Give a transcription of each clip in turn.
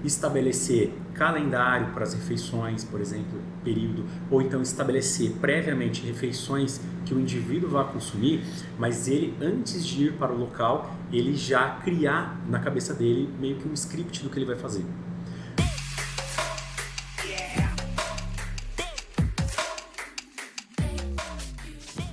estabelecer calendário para as refeições, por exemplo, período, ou então estabelecer previamente refeições que o indivíduo vai consumir, mas ele, antes de ir para o local, ele já criar na cabeça dele meio que um script do que ele vai fazer.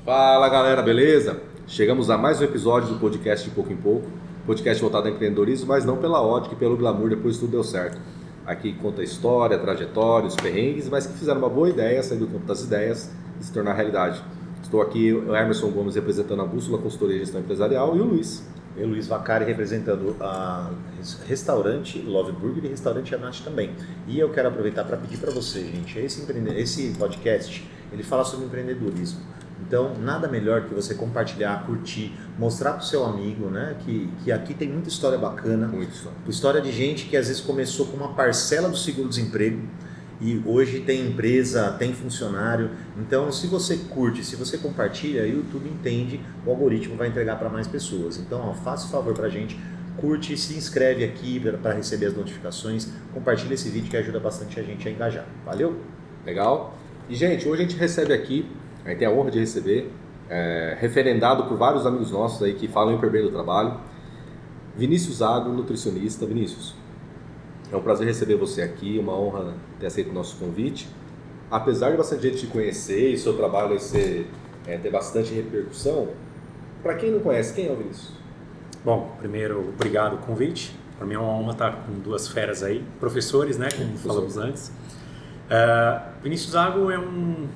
Fala galera, beleza? Chegamos a mais um episódio do podcast de pouco em pouco. Podcast voltado ao empreendedorismo, mas não pela ótica e pelo glamour, depois tudo deu certo. Aqui conta a história, a trajetória, os perrengues, mas que fizeram uma boa ideia, sair do campo das ideias e se tornar realidade. Estou aqui, o Emerson Gomes, representando a Bússola Consultoria e Gestão Empresarial, e o Luiz. Eu, Luiz Vacari, representando a restaurante Love Burger e restaurante Anat também. E eu quero aproveitar para pedir para você, gente, esse podcast, ele fala sobre empreendedorismo. Então, nada melhor que você compartilhar, curtir, mostrar para o seu amigo, né, que aqui tem muita história bacana. Muita história. História de gente que às vezes começou com uma parcela do seguro-desemprego e hoje tem empresa, tem funcionário. Então, se você curte, se você compartilha, o YouTube entende, o algoritmo vai entregar para mais pessoas. Então, faça o favor para a gente, curte, se inscreve aqui para receber as notificações, compartilha esse vídeo que ajuda bastante a gente a engajar. Valeu? Legal? E, gente, hoje a gente recebe aqui, a gente tem a honra de receber, referendado por vários amigos nossos aí que falam hiper bem do trabalho, Vinícius Zago, nutricionista. Vinícius, é um prazer receber você aqui, uma honra ter aceito o nosso convite. Apesar de bastante gente te conhecer e seu trabalho ter bastante repercussão, para quem não conhece, quem é o Vinícius? Bom, primeiro, obrigado pelo convite. Para mim é uma honra estar com duas feras aí, professores, né, como falamos antes. Vinícius Zago é um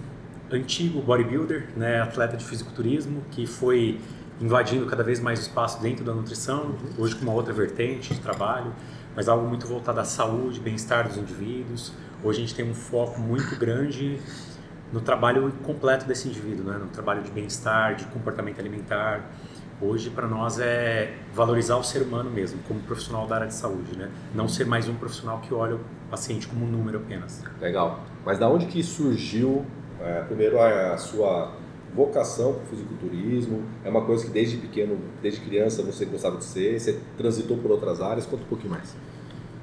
antigo bodybuilder, né, atleta de fisiculturismo, que foi invadindo cada vez mais o espaço dentro da nutrição, hoje com uma outra vertente de trabalho, mas algo muito voltado à saúde, bem-estar dos indivíduos. Hoje a gente tem um foco muito grande no trabalho completo desse indivíduo, né, no trabalho de bem-estar, de comportamento alimentar. Hoje, para nós, é valorizar o ser humano mesmo, como profissional da área de saúde, né? Não ser mais um profissional que olha o paciente como um número apenas. Legal. Mas da onde que surgiu, primeiro, a sua vocação para o fisiculturismo? É uma coisa que desde pequeno, desde criança, você gostava de ser? Você transitou por outras áreas? Conta um pouquinho mais.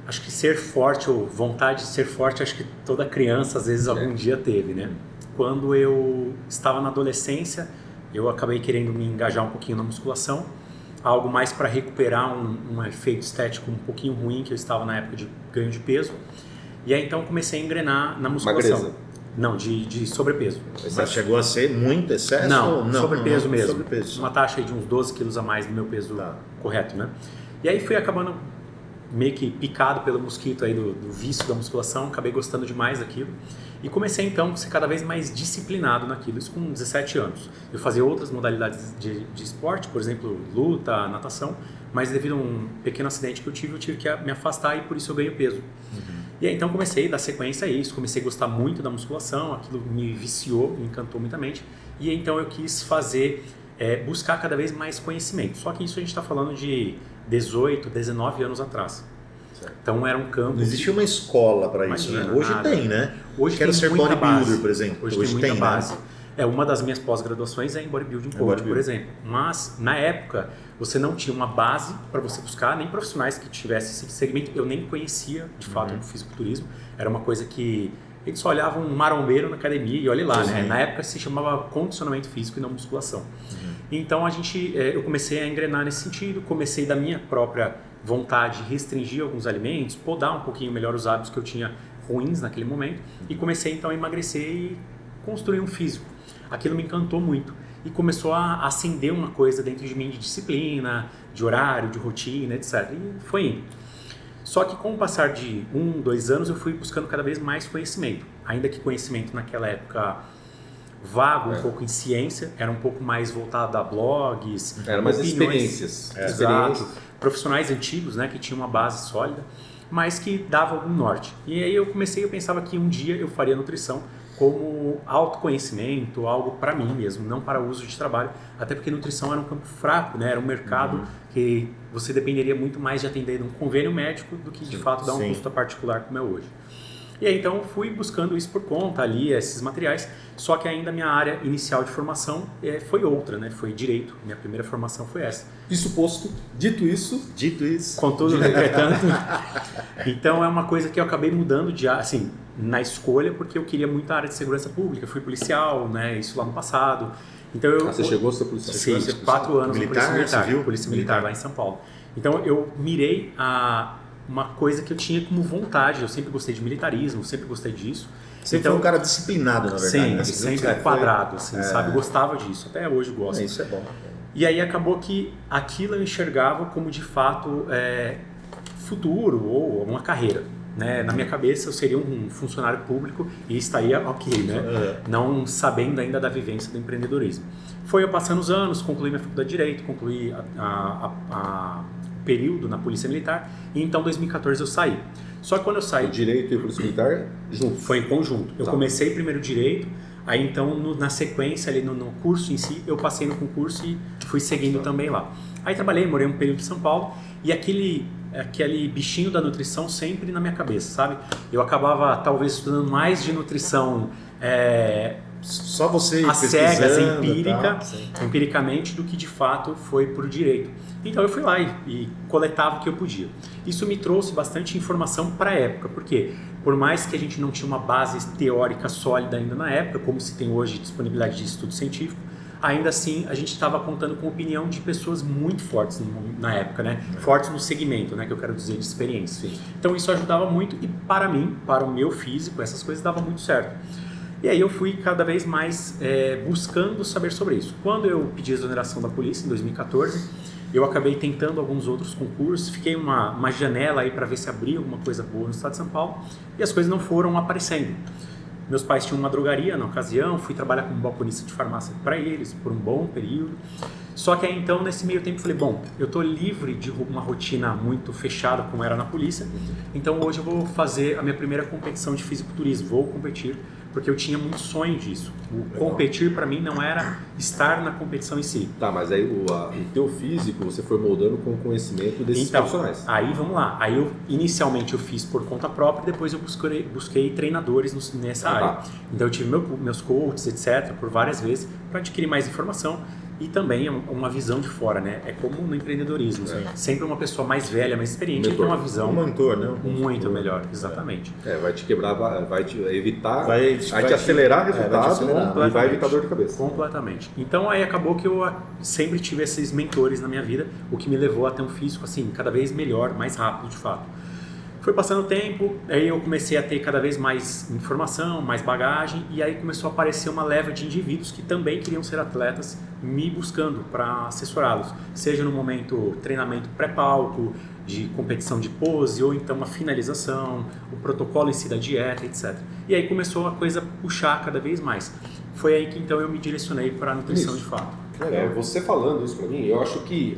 Acho que ser forte, ou vontade de ser forte, acho que toda criança, às vezes, algum dia teve, né? Quando eu estava na adolescência, eu acabei querendo me engajar um pouquinho na musculação, algo mais para recuperar um efeito estético um pouquinho ruim que eu estava na época de ganho de peso. E aí então comecei a engrenar na musculação. Magreza? Não, de sobrepeso. Mas chegou a ser muito excesso? Não, sobrepeso mesmo. Sobrepeso. Uma taxa aí de uns 12 quilos a mais do meu peso correto, né? E aí fui acabando meio que picado pelo mosquito aí do vício da musculação, acabei gostando demais daquilo. E comecei então a ser cada vez mais disciplinado naquilo, isso com 17 anos. Eu fazia outras modalidades de esporte, por exemplo, luta, natação, mas devido a um pequeno acidente que eu tive que me afastar e por isso eu ganhei peso. E aí então comecei a dar sequência a isso, comecei a gostar muito da musculação, aquilo me viciou, me encantou muitamente. E aí, então eu quis buscar cada vez mais conhecimento. Só que isso a gente está falando de 18, 19 anos atrás. Então era um campo... Não existia uma escola para isso, né? Hoje nada. Tem, né? Hoje Quero tem ser muita bodybuilder, base. por exemplo. Hoje tem muita base. Né? Uma das minhas pós-graduações é em bodybuilding coach, por exemplo. Mas, na época, você não tinha uma base para você buscar, nem profissionais que tivessem esse segmento. Eu nem conhecia, de fato, o fisiculturismo. Era uma coisa que... Eles só olhavam um marombeiro na academia e olha lá, né? Na época se chamava condicionamento físico e não musculação. Então, eu comecei a engrenar nesse sentido. Comecei da minha própria vontade de restringir alguns alimentos, podar um pouquinho melhor os hábitos que eu tinha ruins naquele momento. E comecei, então, a emagrecer e construir um físico. Aquilo me encantou muito e começou a acender uma coisa dentro de mim de disciplina, de horário, de rotina, etc. E foi indo. Só que com o passar de 1, 2 anos eu fui buscando cada vez mais conhecimento. Ainda que conhecimento naquela época vago, um pouco em ciência, era um pouco mais voltado a blogs, era mais experiências. Exato. Profissionais antigos, né, que tinham uma base sólida, mas que davam algum norte. E aí eu pensava que um dia eu faria nutrição como autoconhecimento, algo para mim mesmo, não para uso de trabalho, até porque nutrição era um campo fraco, né? Era um mercado que você dependeria muito mais de atender num convênio médico do que de fato dar um custo particular como é hoje. E aí então fui buscando isso por conta ali, esses materiais, só que ainda a minha área inicial de formação foi outra, né? Foi direito, minha primeira formação foi essa. Isso posto, dito isso, Contudo, entretanto, então é uma coisa que eu acabei mudando de assim, na escolha, porque eu queria muito a área de segurança pública, fui policial, né? Isso lá no passado. Então você chegou a ser policial? Sim, 4 anos militar, Polícia Militar, civil? Polícia Militar lá em São Paulo. Então eu mirei a uma coisa que eu tinha como vontade, eu sempre gostei de militarismo, sempre gostei disso. Você então, foi um cara disciplinado, na verdade. Sim, né? sempre quadrado, assim, sabe? Gostava disso, até hoje gosto. Isso é bom. E aí acabou que aquilo eu enxergava como de fato futuro ou uma carreira. Né? Na minha cabeça eu seria um funcionário público e estaria ok, né? Não sabendo ainda da vivência do empreendedorismo. Foi eu passando os anos, concluí minha faculdade de Direito, concluí a período na Polícia Militar e então em 2014 eu saí. Só que quando eu saí... O Direito e a Polícia Militar junto? Foi em conjunto. Eu comecei primeiro Direito, aí então na sequência ali no curso em si, eu passei no concurso e fui seguindo também lá. Aí trabalhei, morei um período em São Paulo e aquele bichinho da nutrição sempre na minha cabeça, sabe? Eu acabava talvez estudando mais de nutrição só você às cegas, tá? empiricamente, do que de fato foi por direito. Então eu fui lá e coletava o que eu podia. Isso me trouxe bastante informação para a época, porque por mais que a gente não tinha uma base teórica sólida ainda na época, como se tem hoje disponibilidade de estudo científico, ainda assim a gente estava contando com a opinião de pessoas muito fortes na época, né? Fortes no segmento, né? Que eu quero dizer, de experiência. Sim. Então isso ajudava muito e para mim, para o meu físico, essas coisas davam muito certo. E aí eu fui cada vez mais buscando saber sobre isso. Quando eu pedi a exoneração da polícia, em 2014, eu acabei tentando alguns outros concursos, fiquei uma janela aí para ver se abria alguma coisa boa no estado de São Paulo e as coisas não foram aparecendo. Meus pais tinham uma drogaria na ocasião, fui trabalhar como balconista de farmácia para eles por um bom período. Só que aí então, nesse meio tempo, eu falei, bom, eu estou livre de uma rotina muito fechada como era na polícia, então hoje eu vou fazer a minha primeira competição de fisiculturismo, vou competir, porque eu tinha muito sonho disso. O competir para mim não era estar na competição em si. Tá, mas aí o teu físico você foi moldando com o conhecimento desses profissionais. Aí vamos lá. Aí inicialmente eu fiz por conta própria, depois eu busquei treinadores nessa área. Então eu tive meus coaches, etc., por várias vezes, para adquirir mais informação. E também uma visão de fora, né? É como no empreendedorismo. Sempre uma pessoa mais velha, mais experiente, tem uma visão mentor, né? Muito melhor, exatamente. Vai te quebrar, vai te evitar, vai te acelerar resultado e vai evitar dor de cabeça. Completamente. Então aí acabou que eu sempre tive esses mentores na minha vida, o que me levou a ter um físico assim, cada vez melhor, mais rápido de fato. Foi passando o tempo, aí eu comecei a ter cada vez mais informação, mais bagagem, e aí começou a aparecer uma leva de indivíduos que também queriam ser atletas, me buscando para assessorá-los, seja no momento treinamento pré-palco, de competição de pose, ou então uma finalização, o protocolo em si da dieta, etc. E aí começou a coisa puxar cada vez mais. Foi aí que então eu me direcionei para a nutrição de fato. Você falando isso para mim, eu acho que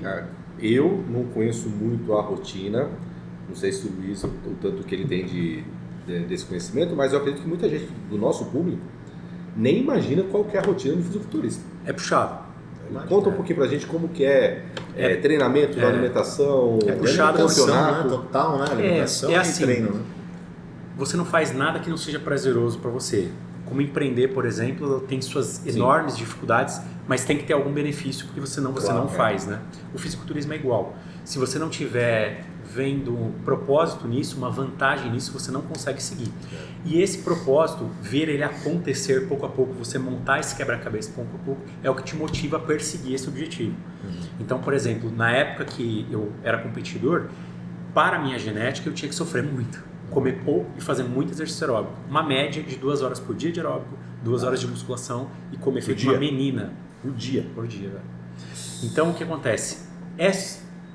eu não conheço muito a rotina. Não sei se o Luiz, o tanto que ele tem desse conhecimento, mas eu acredito que muita gente do nosso público nem imagina qual que é a rotina do fisiculturista. É puxado. Conta um pouquinho pra gente como que treinamento da alimentação, puxado, campeonato. Total, né? Alimentação e assim, treino, né? Você não faz nada que não seja prazeroso para você. Como empreender, por exemplo, tem suas enormes dificuldades, mas tem que ter algum benefício, porque senão você não faz, né? O fisiculturismo é igual. Se você não tiver vendo um propósito nisso, uma vantagem nisso, você não consegue seguir. E esse propósito, ver ele acontecer pouco a pouco, você montar esse quebra-cabeça pouco a pouco, é o que te motiva a perseguir esse objetivo. Então, por exemplo, na época que eu era competidor, para a minha genética, eu tinha que sofrer muito. Comer pouco e fazer muito exercício aeróbico. Uma média de 2 horas por dia de aeróbico, 2 horas de musculação e comer feito uma menina. Por dia, velho. Então, o que acontece? É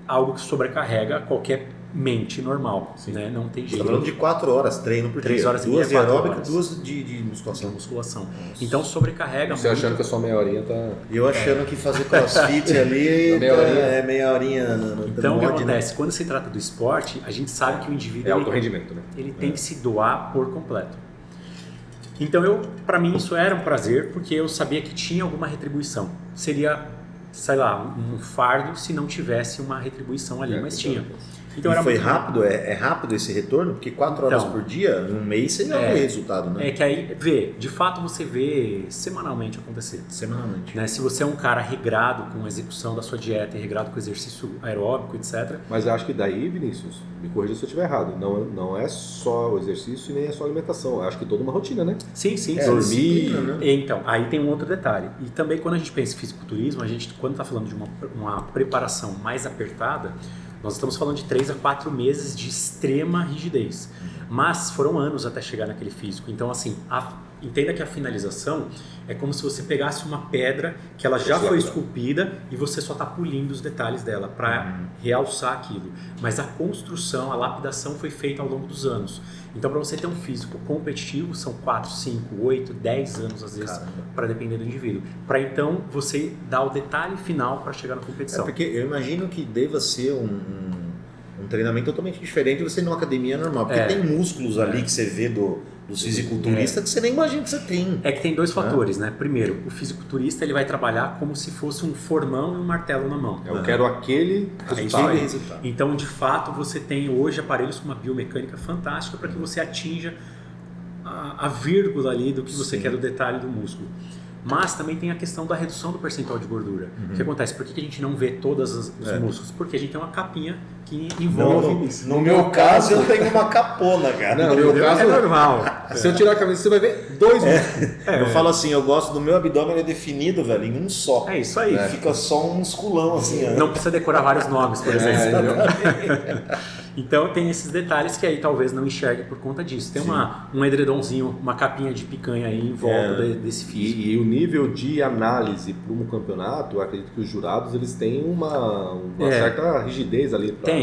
algo que sobrecarrega qualquer mente normal, né? Não tem jeito. Você está falando de 4 horas treino por 3 dia. horas 2 de aeróbica, horas. 2 de musculação. Musculação. Então sobrecarrega muito. Você achando que a sua meia horinha tá... E eu achando que fazer crossfit ali meia horinha no Então o que acontece? Quando se trata do esporte, a gente sabe que o indivíduo... É alto rendimento, né? Ele tem que se doar por completo. Então para mim isso era um prazer, porque eu sabia que tinha alguma retribuição. Seria, sei lá, um fardo se não tivesse uma retribuição ali, mas tinha. Então, e foi rápido? É rápido esse retorno? Porque 4 horas por dia, num mês, você já vê resultado, né? É que aí, de fato você vê semanalmente acontecer. Semanalmente. Né? Se você é um cara regrado com a execução da sua dieta e regrado com exercício aeróbico, etc. Mas eu acho que daí, Vinícius, me corrija se eu estiver errado, não é só o exercício e nem é só a alimentação. Eu acho que toda uma rotina, né? Sim. Dormir. Né? Então, aí tem um outro detalhe. E também quando a gente pensa em fisiculturismo, a gente, quando está falando de uma preparação mais apertada, nós estamos falando de 3 a 4 meses de extrema rigidez. Mas foram anos até chegar naquele físico. Então, assim, entenda que a finalização é como se você pegasse uma pedra que ela já foi esculpida e você só está polindo os detalhes dela para realçar aquilo. Mas a construção, a lapidação foi feita ao longo dos anos. Então, para você ter um físico competitivo, são 4, 5, 8, 10 anos, às vezes, para depender do indivíduo. Para então você dar o detalhe final para chegar na competição. Porque eu imagino que deva ser um treinamento totalmente diferente de você ir numa academia normal. Porque tem músculos ali que você vê dos fisiculturistas que você nem imagina que você tem. É que tem dois fatores, né? Primeiro, o fisiculturista ele vai trabalhar como se fosse um formão e um martelo na mão. Eu quero aquele resultado. Então, de fato, você tem hoje aparelhos com uma biomecânica fantástica para que você atinja a vírgula ali do que você quer do detalhe do músculo. Mas também tem a questão da redução do percentual de gordura. O que acontece? Por que a gente não vê todos os músculos? Porque a gente tem uma capinha que envolve... No meu caso, eu tenho uma capona, cara. Não, no meu caso é normal. Se eu tirar a camisa, você vai ver 2 músculos. Eu falo assim, eu gosto do meu abdômen, ele é definido, velho, em um só. É isso aí. Fica só um musculão, assim. Não precisa decorar vários nomes, por exemplo. Então tem esses detalhes que aí talvez não enxergue por conta disso. Tem um edredomzinho, uma capinha de picanha aí em volta desse físico. E o nível de análise para um campeonato, eu acredito que os jurados eles têm uma certa rigidez ali. Tem.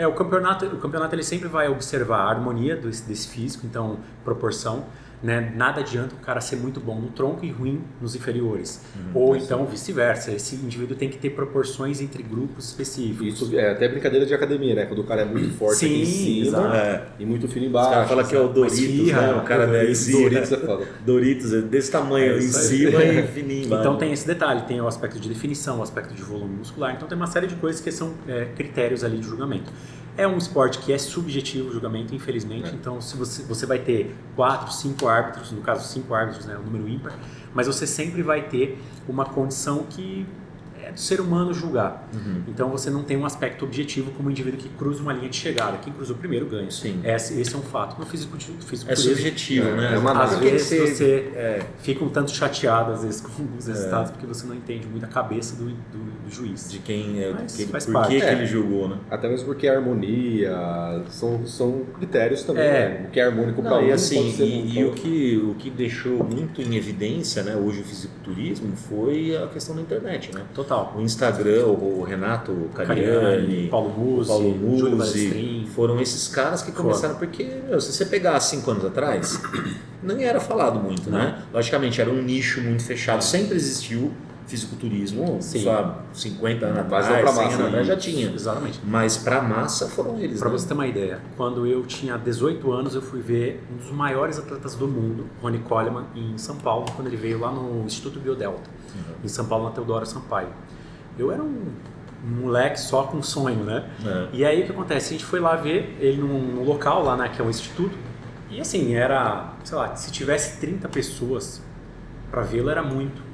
O campeonato ele sempre vai observar a harmonia desse físico, então proporção. Né? Nada adianta o cara ser muito bom no tronco e ruim nos inferiores. Ou então vice-versa. Esse indivíduo tem que ter proporções entre grupos específicos. Isso é até brincadeira de academia, né? Quando o cara é muito forte aqui em cima e muito fino embaixo. Os caras falam que é o Doritos, né? O cara Doritos é foda. Doritos é desse tamanho em cima e fininho embaixo. Então tem esse detalhe, tem o aspecto de definição, o aspecto de volume muscular. Então tem uma série de coisas que são critérios ali de julgamento. É um esporte que é subjetivo o julgamento, infelizmente. Então, se você vai ter 4, 5 árbitros, no caso 5 árbitros, né, um número ímpar, mas você sempre vai ter uma condição que é do ser humano julgar. Então, você não tem um aspecto objetivo como o indivíduo que cruza uma linha de chegada. Quem cruzou primeiro ganha. Sim. Esse é um fato. No físico é subjetivo, né? Às vezes você fica um tanto chateado às vezes, com os resultados, porque você não entende muito a cabeça do juiz. De quem por que ele julgou, né? Até mesmo porque a harmonia são critérios também. Né? O que é harmônico para um assim, pode ser o que deixou muito em evidência, né, hoje o fisiculturismo foi a questão da internet, né? Total. O Instagram, o Renato Cariani, Paulo Musi, Júlio Balestrin, foram esses caras que começaram, porque se você pegar 5 anos atrás, nem era falado muito, né? Logicamente, era um nicho muito fechado, sempre existiu fisiculturismo, só 50 anos atrás, 100 anos atrás já tinha. Exatamente. Mas para massa foram eles. Para você ter uma ideia, quando eu tinha 18 anos, eu fui ver um dos maiores atletas do mundo, Ronnie Coleman, em São Paulo, quando ele veio lá no Instituto Biodelta, em São Paulo, na Teodoro Sampaio. Eu era um moleque só com sonho, né? E aí o que acontece? A gente foi lá ver ele num local lá, né, que é o instituto, e assim, era, sei lá, se tivesse 30 pessoas para vê-lo, era muito.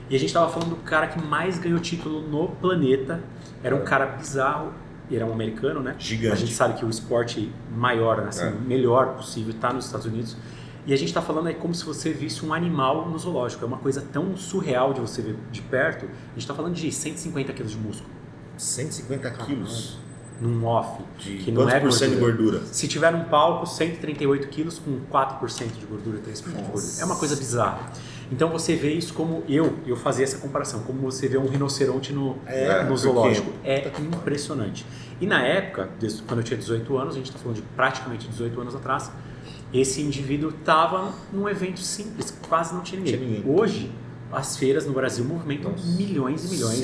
E a gente estava falando do cara que mais ganhou título no planeta. Era um cara bizarro, ele era um americano, né? Gigante. A gente sabe que o esporte maior, assim, melhor possível, está nos Estados Unidos. E a gente está falando aí como se você visse um animal no zoológico. É uma coisa tão surreal de você ver de perto. A gente está falando de 150 quilos de músculo. 150 quilos? Num off. Que não é % de gordura. Se tiver num palco, 138 quilos com 4% de gordura, 3% de gordura. É uma coisa bizarra. Então você vê isso como eu fazia essa comparação, como você vê um rinoceronte no zoológico. É impressionante. E na época, quando eu tinha 18 anos, a gente está falando de praticamente 18 anos atrás, esse indivíduo estava num evento simples, quase não tinha ninguém. Hoje, as feiras no Brasil movimentam milhões e milhões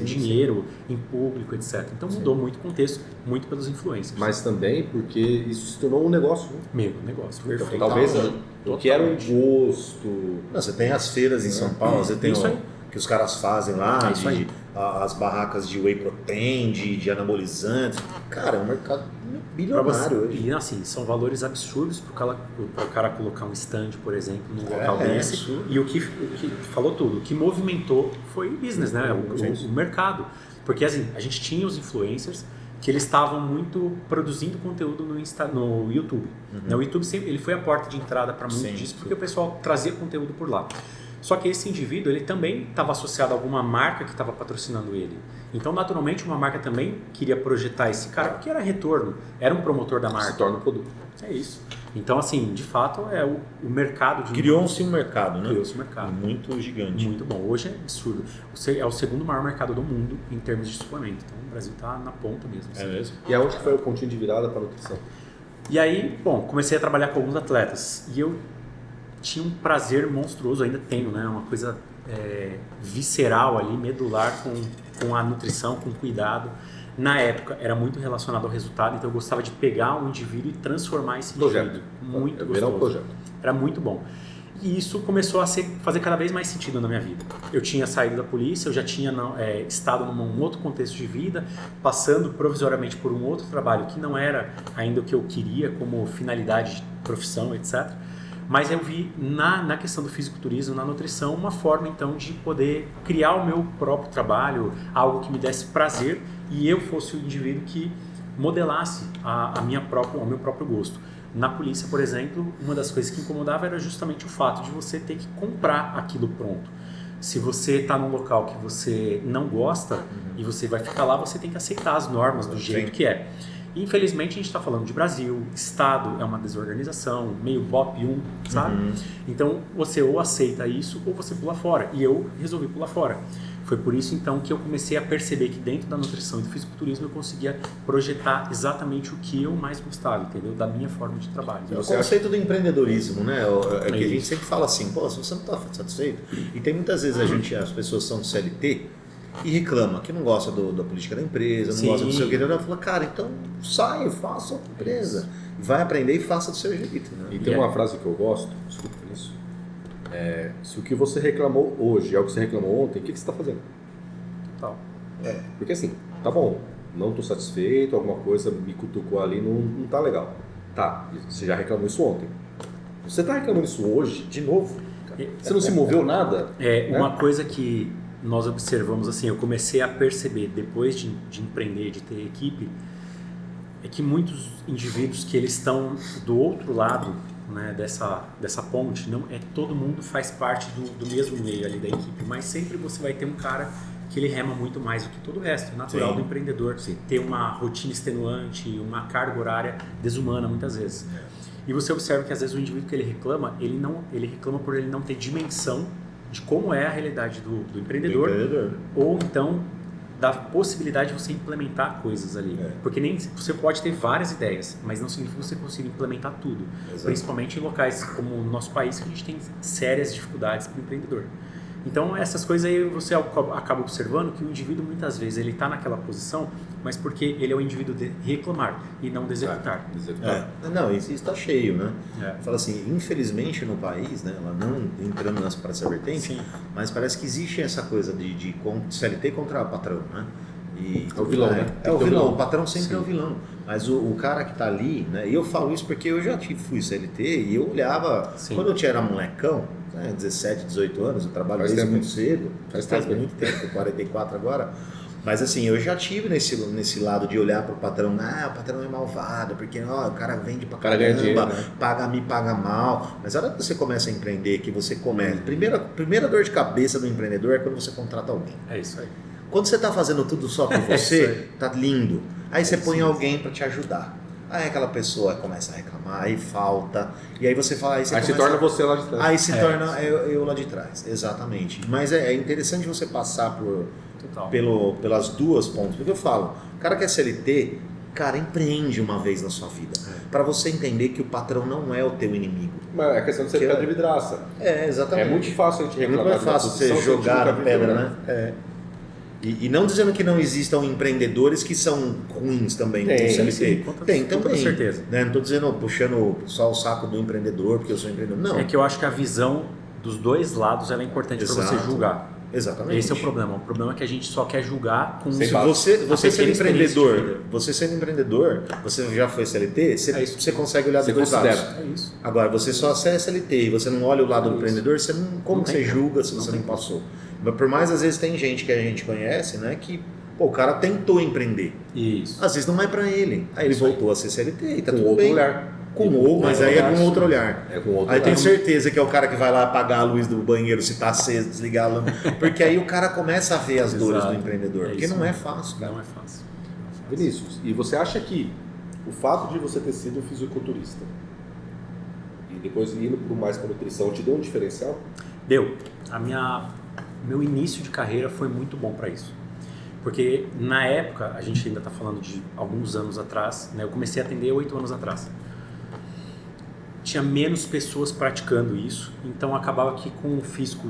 em dinheiro, em público, etc. Então mudou muito o contexto, muito pelos influencers. Mas também porque isso se tornou um negócio. Meu negócio, perfeito. Então, talvez o que era um gosto... Não, você tem as feiras em São Paulo, você tem que os caras fazem lá, É isso aí. as barracas de whey protein, de anabolizantes. Cara, é um mercado Pra bilionário hoje. e assim, são valores absurdos para o cara colocar um stand, por exemplo, num local desse. Absurdo. E o que falou tudo, o que movimentou foi o business, né? O mercado. Porque assim, a gente tinha os influencers que eles estavam muito produzindo conteúdo no YouTube. Né? O YouTube sempre, ele foi a porta de entrada para muito disso, porque o pessoal trazia conteúdo por lá. Só que esse indivíduo, ele também estava associado a alguma marca que estava patrocinando ele. Então, naturalmente, uma marca também queria projetar esse cara, porque era retorno, era um promotor da marca. Se torna um produto. É isso. Então, assim, de fato, é o mercado de... Criou-se um mercado, né? Criou-se um mercado. Muito gigante. Muito bom. Hoje é absurdo. É o segundo maior mercado do mundo em termos de suplemento. Então, o Brasil está na ponta mesmo. É mesmo? E aonde que foi o pontinho de virada para a nutrição? E aí, bom, comecei a trabalhar com alguns atletas. E eu tinha um prazer monstruoso, ainda tenho, né? Uma coisa visceral ali, medular com a nutrição, com cuidado. Na época, era muito relacionado ao resultado, então eu gostava de pegar um indivíduo e transformar esse indivíduo. Muito gostoso. Um projeto. Era muito bom. E isso começou a fazer cada vez mais sentido na minha vida. Eu tinha saído da polícia, eu já tinha estado num outro contexto de vida, passando provisoriamente por um outro trabalho que não era ainda o que eu queria como finalidade de profissão, etc. Mas eu vi na questão do fisiculturismo, na nutrição, uma forma então de poder criar o meu próprio trabalho, algo que me desse prazer e eu fosse o indivíduo que modelasse o meu próprio gosto. Na polícia, por exemplo, uma das coisas que incomodava era justamente o fato de você ter que comprar aquilo pronto. Se você está num local que você não gosta e você vai ficar lá, você tem que aceitar as normas do jeito que é. Infelizmente, a gente está falando de Brasil, Estado é uma desorganização, meio BOP 1, sabe? Então, você ou aceita isso ou você pula fora. E eu resolvi pular fora. Foi por isso, então, que eu comecei a perceber que dentro da nutrição e do fisiculturismo eu conseguia projetar exatamente o que eu mais gostava, entendeu? Da minha forma de trabalho. É o conceito do empreendedorismo, né? É que a gente sempre fala assim, pô, se você não está satisfeito... E tem muitas vezes as pessoas são CLT e reclama que não gosta da política da empresa, não gosta do seu querido. Ela fala, cara, então sai, faça a empresa. Vai aprender e faça do seu jeito. Né? E tem uma frase que eu gosto, desculpa por isso. Se o que você reclamou hoje é o que você reclamou ontem, o que você está fazendo? Total. Porque assim, tá bom, não estou satisfeito, alguma coisa me cutucou ali, não tá legal. Tá, você já reclamou isso ontem. Você está reclamando isso hoje, de novo? Você não se moveu nada? Uma coisa que nós observamos, assim, eu comecei a perceber depois de empreender, de ter equipe, é que muitos indivíduos que eles estão do outro lado, né, dessa ponte, não é todo mundo faz parte do mesmo meio ali da equipe, mas sempre você vai ter um cara que ele rema muito mais do que todo o resto, é natural do empreendedor, ter uma rotina extenuante, uma carga horária desumana muitas vezes. E você observa que às vezes o indivíduo que ele reclama reclama por ele não ter dimensão de como é a realidade do empreendedor, ou então da possibilidade de você implementar coisas ali. Porque nem você pode ter várias ideias, mas não significa que você consiga implementar tudo. Exato. Principalmente em locais como o nosso país, que a gente tem sérias dificuldades para o empreendedor. Então, essas coisas aí você acaba observando que o indivíduo, muitas vezes, ele está naquela posição, mas porque ele é o indivíduo de reclamar e não de executar. Não, isso está cheio, né? Fala assim, infelizmente no país, né, ela não entrando para essa vertente, mas parece que existe essa coisa de CLT contra patrão, né? E, é o vilão, né? É o vilão, o patrão sempre é o vilão. Mas o cara que está ali, né? E eu falo isso porque eu já fui CLT e eu olhava, quando eu era molecão, 17, 18 anos, eu trabalho desde muito cedo, faz muito tempo, 44 agora, mas assim, eu já tive nesse lado de olhar para o patrão, o patrão é malvado, porque o cara vende pra caramba, me paga mal, mas a hora que você começa a empreender, que você começa, primeira dor de cabeça do empreendedor é quando você contrata alguém. É isso aí. Quando você está fazendo tudo só por você, tá lindo, aí você põe alguém para te ajudar. Aí aquela pessoa começa a reclamar, aí falta, e aí você fala... Aí se torna você lá de trás. Aí se torna eu lá de trás, exatamente. Mas é interessante você passar pelas duas pontas, porque eu falo, o cara que é CLT, cara, empreende uma vez na sua vida, para você entender que o patrão não é o teu inimigo. Mas é questão de ser pedra de vidraça. Exatamente. É muito fácil a gente reclamar. Muito mais fácil você jogar a pedra, né? E não dizendo que não existam empreendedores que são ruins também. Tem também. Com certeza. Né? Não estou dizendo, puxando só o saco do empreendedor porque eu sou empreendedor. Não. É que eu acho que a visão dos dois lados ela é importante para você julgar. Exatamente. Esse é o problema. O problema é que a gente só quer julgar com... Se você sendo empreendedor, você já foi CLT, você consegue olhar dos dois lados. É isso. Agora, você só é CLT e você não olha o lado do empreendedor, como você julga se você não passou? Mas por mais, às vezes, tem gente que a gente conhece, né, que o cara tentou empreender. Isso. Às vezes não é pra ele. Aí ele voltou a ser CLT e tá tudo outro bem. olhar. Mas aí é com outro olhar. Aí tenho certeza que é o cara que vai lá apagar a luz do banheiro se tá aceso, desligar a lâmpada. Porque aí o cara começa a ver as dores do empreendedor. Porque não é fácil, cara. Não é fácil. Vinícius, e você acha que o fato de você ter sido fisiculturista e depois indo mais para nutrição te deu um diferencial? Deu. Meu início de carreira foi muito bom para isso. Porque na época, a gente ainda está falando de alguns anos atrás, né? Eu comecei a atender 8 anos atrás. Tinha menos pessoas praticando isso, então acabava que com o físico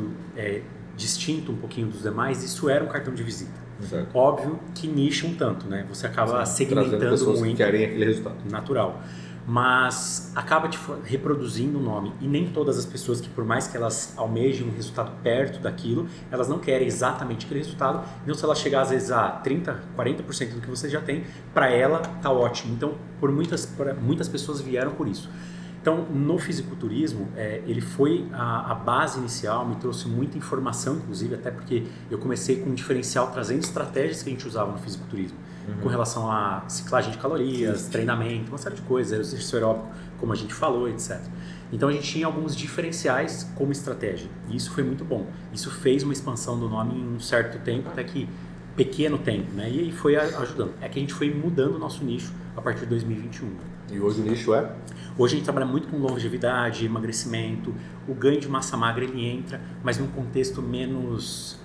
distinto um pouquinho dos demais, isso era um cartão de visita. Certo. Óbvio que nicha um tanto, né? Você acaba segmentando muito. Que querem aquele resultado. Natural. Mas acaba reproduzindo o nome, e nem todas as pessoas que, por mais que elas almejem um resultado perto daquilo, elas não querem exatamente aquele resultado. Então, se ela chegar às vezes a 30%, 40% do que você já tem, para ela tá ótimo. Então, muitas pessoas vieram por isso. Então, no fisiculturismo, ele foi a base inicial, me trouxe muita informação, inclusive, até porque eu comecei com um diferencial trazendo estratégias que a gente usava no fisiculturismo, com relação a ciclagem de calorias, treinamento, uma série de coisas, exercício aeróbico, como a gente falou, etc. Então, a gente tinha alguns diferenciais como estratégia, e isso foi muito bom. Isso fez uma expansão do nome em um certo tempo, até que pequeno tempo, né? E aí foi ajudando. É que a gente foi mudando o nosso nicho a partir de 2021. E hoje o nicho é? Hoje a gente trabalha muito com longevidade, emagrecimento, o ganho de massa magra ele entra, mas num contexto menos,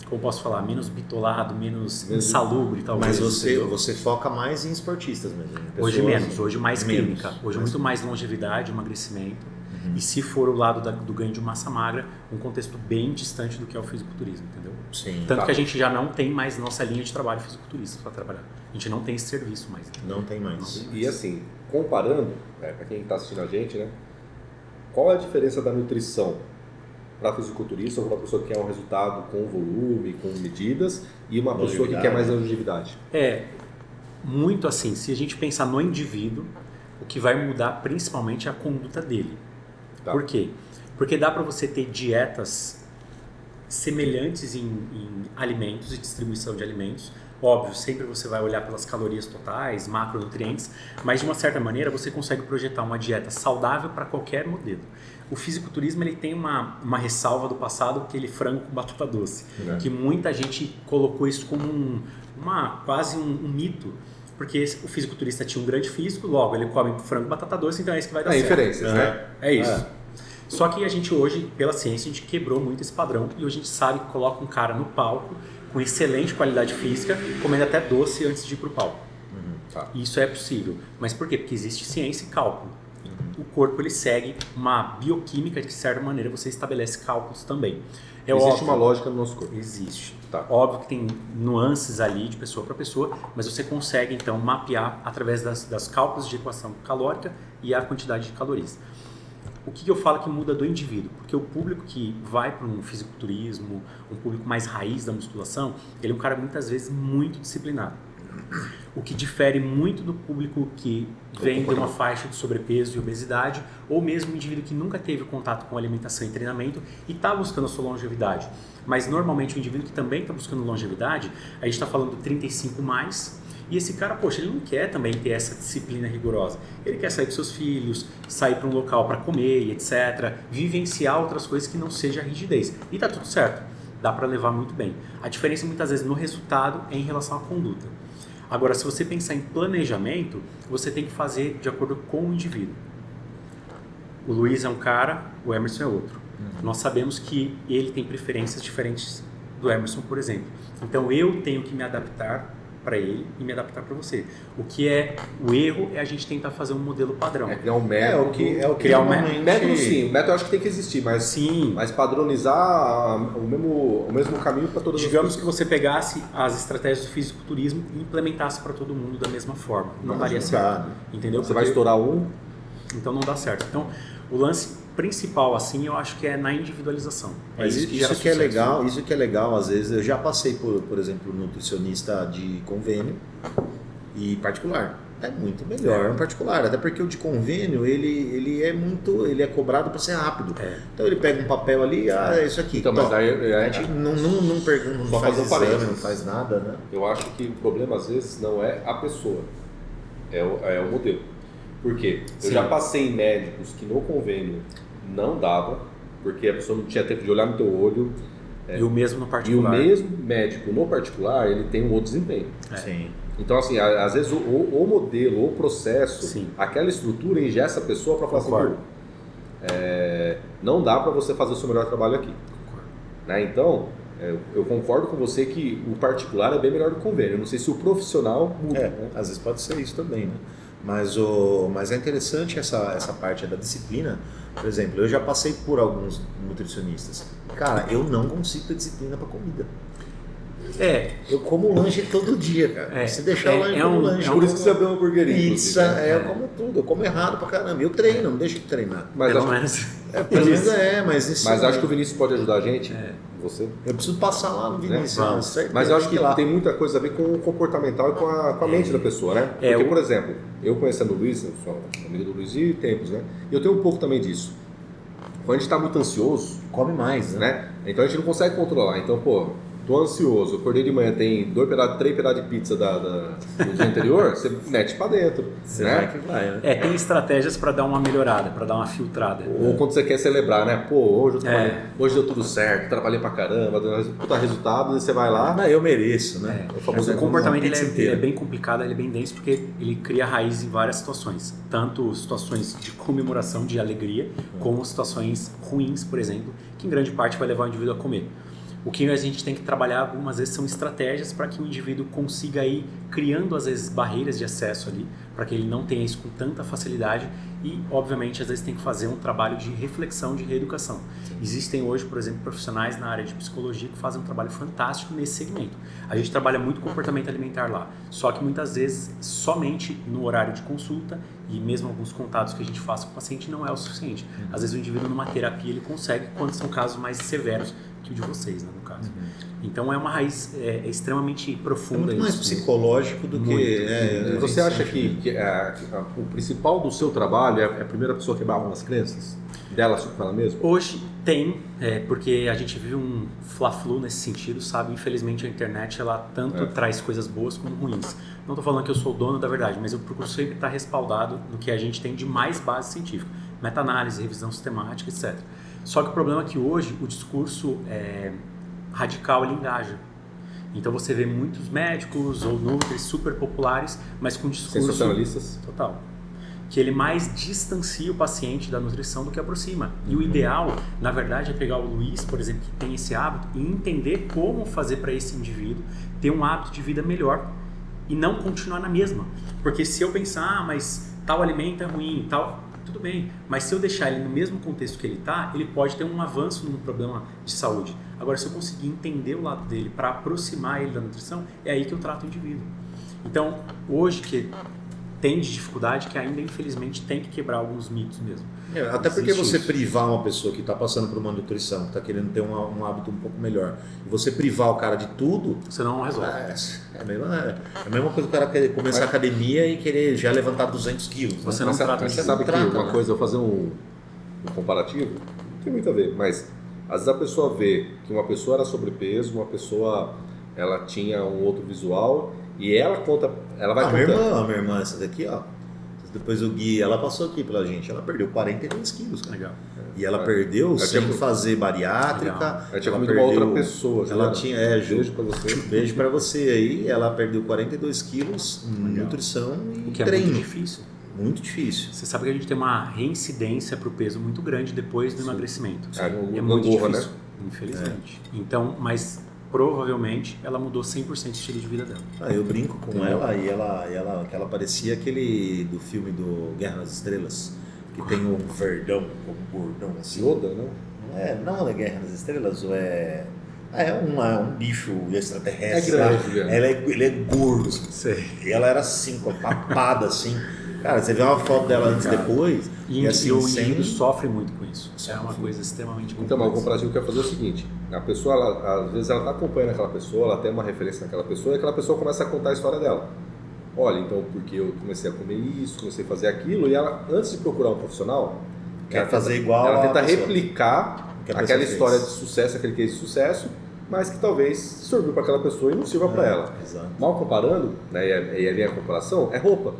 como posso falar, menos bitolado, menos insalubre, talvez. Mas você foca mais em esportistas mesmo? Hoje menos, hoje mais clínica, hoje muito mais longevidade, emagrecimento, e se for o lado do ganho de massa magra, um contexto bem distante do que é o fisiculturismo, entendeu? Sim. Tanto que a gente já não tem mais nossa linha de trabalho fisiculturista para trabalhar. A gente não tem esse serviço mais. Não tem mais. E assim, comparando, para quem está assistindo a gente, né? Qual é a diferença da nutrição para fisiculturista ou para uma pessoa que quer um resultado com volume, com medidas, e uma pessoa que quer mais longevidade? Muito assim, se a gente pensar no indivíduo, o que vai mudar principalmente é a conduta dele. Tá. Por quê? Porque dá para você ter dietas semelhantes em alimentos e distribuição de alimentos. Óbvio, sempre você vai olhar pelas calorias totais, macronutrientes, mas de uma certa maneira você consegue projetar uma dieta saudável para qualquer modelo. O fisiculturismo ele tem uma ressalva do passado, aquele frango com batata doce, que muita gente colocou isso como quase um mito, porque o fisiculturista tinha um grande físico, logo ele come frango e batata doce, então é isso que vai dar certo. Inferências, né? É isso. Só que a gente hoje, pela ciência, a gente quebrou muito esse padrão e hoje a gente sabe que coloca um cara no palco com excelente qualidade física, comendo até doce antes de ir pro palco. Isso é possível. Mas por quê? Porque existe ciência e cálculo. O corpo ele segue uma bioquímica que, de certa maneira, você estabelece cálculos também. Existe uma lógica no nosso corpo. Existe. Óbvio que tem nuances ali de pessoa para pessoa, mas você consegue, então, mapear através das cálculos de equação calórica e a quantidade de calorias. O que eu falo que muda do indivíduo? Porque o público que vai para um fisiculturismo, um público mais raiz da musculação, ele é um cara muitas vezes muito disciplinado. O que difere muito do público que vem de uma faixa de sobrepeso e obesidade, ou mesmo um indivíduo que nunca teve contato com alimentação e treinamento e está buscando a sua longevidade. Mas normalmente o indivíduo que também está buscando longevidade, a gente está falando do 35 mais, e esse cara, poxa, ele não quer também ter essa disciplina rigorosa. Ele quer sair com seus filhos, sair para um local para comer, etc. Vivenciar outras coisas que não seja rigidez. E tá tudo certo, dá para levar muito bem. A diferença muitas vezes no resultado é em relação à conduta. Agora, se você pensar em planejamento, você tem que fazer de acordo com o indivíduo. O Luiz é um cara, o Emerson é outro. Nós sabemos que ele tem preferências diferentes do Emerson, por exemplo. Então, eu tenho que me adaptar para ele e me adaptar para você. O erro é a gente tentar fazer um modelo padrão. Criar um método. Criar um método, sim. O método eu acho que tem que existir, mas, sim. Mas padronizar o mesmo caminho para todas as pessoas. Digamos que você pegasse as estratégias do fisiculturismo e implementasse para todo mundo da mesma forma. Não daria certo. Entendeu? Você vai estourar um. Então não dá certo. Então, o lance, principal, assim, eu acho que é na individualização. Mas isso que é legal, às vezes, eu já passei por exemplo, nutricionista de convênio e particular. É muito melhor um particular, até porque o de convênio, ele é cobrado para ser rápido. Então ele pega um papel ali, é isso aqui. Então, mas aí, a gente não pergunta, não faz exame, não faz nada, né? Eu acho que o problema às vezes não é a pessoa, é o modelo. Por quê? Eu já passei em médicos que no convênio não dava, porque a pessoa não tinha tempo de olhar no teu olho. E o mesmo no particular. E o mesmo médico no particular, ele tem um outro desempenho. Sim. Então, assim, às vezes o modelo, o processo, aquela estrutura engessa a pessoa para falar assim, não dá para você fazer o seu melhor trabalho aqui. Né? Então, eu concordo com você que o particular é bem melhor do que o convênio. Eu não sei se o profissional muda. Né? Às vezes pode ser isso também, né? Mas é interessante essa parte da disciplina. Por exemplo, eu já passei por alguns nutricionistas. Cara, eu não consigo ter disciplina para comida. Eu como lanche todo dia, cara. Se deixar o lanche como lanche. Por isso que você abriu uma hamburgueria. Pizza, eu como tudo. Eu como errado pra caramba. Eu treino, não deixo de treinar. Mas pelo menos. Mas isso. Mas acho que o Vinícius pode ajudar a gente. Você? Eu preciso passar lá no Vinícius. Mas eu acho que tem muita coisa a ver com o comportamental e com a mente da pessoa, né? Porque, por exemplo, eu conhecendo o Luiz, eu sou amigo do Luiz de tempos, né? E eu tenho um pouco também disso. Quando a gente está muito ansioso, come mais, né? Então a gente não consegue controlar. Então, tô ansioso, acordei de manhã, tem 3 pedaços de pizza do dia anterior, você mete pra dentro. Você né? vai que vai, né? Tem estratégias para dar uma melhorada, para dar uma filtrada. Ou quando você quer celebrar, né? Hoje deu tudo certo, trabalhei pra caramba, deu resultado, e você vai lá. Eu mereço, né? O famoso comportamento ele é bem complicado, ele é bem denso, porque ele cria raiz em várias situações. Tanto situações de comemoração, de alegria, como situações ruins, por exemplo, que em grande parte vai levar o indivíduo a comer. O que a gente tem que trabalhar algumas vezes são estratégias para que o indivíduo consiga ir criando às vezes barreiras de acesso ali, para que ele não tenha isso com tanta facilidade e, obviamente, às vezes tem que fazer um trabalho de reflexão, de reeducação. Sim. Existem hoje, por exemplo, profissionais na área de psicologia que fazem um trabalho fantástico nesse segmento. A gente trabalha muito comportamento alimentar lá, só que muitas vezes somente no horário de consulta e mesmo alguns contatos que a gente faz com o paciente não é o suficiente. Às vezes o indivíduo numa terapia ele consegue quando são casos mais severos que o de vocês, né, no caso. Então é uma raiz extremamente profunda. É muito mais psicológico do que... Você acha que o principal do seu trabalho é a primeira pessoa que bala nas crenças? Dela com ela mesma? Hoje tem, porque a gente vive um fla-flu nesse sentido, sabe? Infelizmente a internet ela tanto traz coisas boas como ruins. Não estou falando que eu sou o dono da verdade, mas eu procuro sempre estar respaldado no que a gente tem de mais base científica. Meta-análise, revisão sistemática, etc. Só que o problema é que hoje o discurso radical ele engaja. Então você vê muitos médicos ou nutris super populares, mas com discurso... Sensacionalistas. Total. Que ele mais distancia o paciente da nutrição do que aproxima. E o ideal, na verdade, é pegar o Luiz, por exemplo, que tem esse hábito, e entender como fazer para esse indivíduo ter um hábito de vida melhor e não continuar na mesma. Porque se eu pensar, mas tal alimento é ruim, tal... Tudo bem, mas se eu deixar ele no mesmo contexto que ele está, ele pode ter um avanço num problema de saúde. Agora, se eu conseguir entender o lado dele para aproximar ele da nutrição, é aí que eu trato o indivíduo. Então, hoje que tem de dificuldade, que ainda infelizmente tem que quebrar alguns mitos mesmo. Até porque você privar uma pessoa que está passando por uma nutrição, que está querendo ter um hábito um pouco melhor, e você privar o cara de tudo... Você não resolve. É a mesma coisa que o cara querer começar a academia e querer já levantar 200 quilos. Você não trata. Você sabe que uma coisa, eu vou fazer um comparativo, não tem muito a ver, mas às vezes a pessoa vê que uma pessoa era sobrepeso, uma pessoa ela tinha um outro visual e ela conta, ela vai contando. A minha irmã, essa daqui, ó. Depois o Gui, ela passou aqui pela gente, ela perdeu 42 quilos, cara. Legal. E ela perdeu sem fazer bariátrica. Ela tinha comido uma outra pessoa. Ela tinha, beijo pra você. Beijo pra você aí. Ela perdeu 42 quilos em nutrição e o que treino. É muito difícil. Muito difícil. Você sabe que a gente tem uma reincidência pro peso muito grande depois do emagrecimento. É muito difícil, né? Infelizmente. Então, mas... provavelmente ela mudou 100% o estilo de vida dela. Eu brinco com ela e ela parecia aquele do filme do Guerra nas Estrelas, que tem um verdão, um bordão assim. Yoda, não? Não é Guerra nas Estrelas, é um bicho extraterrestre. É grande, ele é gordo. Sei. E ela era assim, com a papada assim. Cara, você vê uma foto dela antes e depois. E assim, o indivíduo sofre muito com isso. É uma coisa extremamente complexa. Então, mas o comparativo quer fazer o seguinte: a pessoa, às vezes, ela está acompanhando aquela pessoa, ela tem uma referência naquela pessoa, e aquela pessoa começa a contar a história dela. Olha, então, porque eu comecei a comer isso, comecei a fazer aquilo, e ela, antes de procurar um profissional, quer fazer igual. Ela tenta a pessoa. replicar aquela história de sucesso, aquele case de sucesso, mas que talvez serviu para aquela pessoa e não sirva para ela. Exato. Mal comparando, né, e aí vem a comparação, é roupa.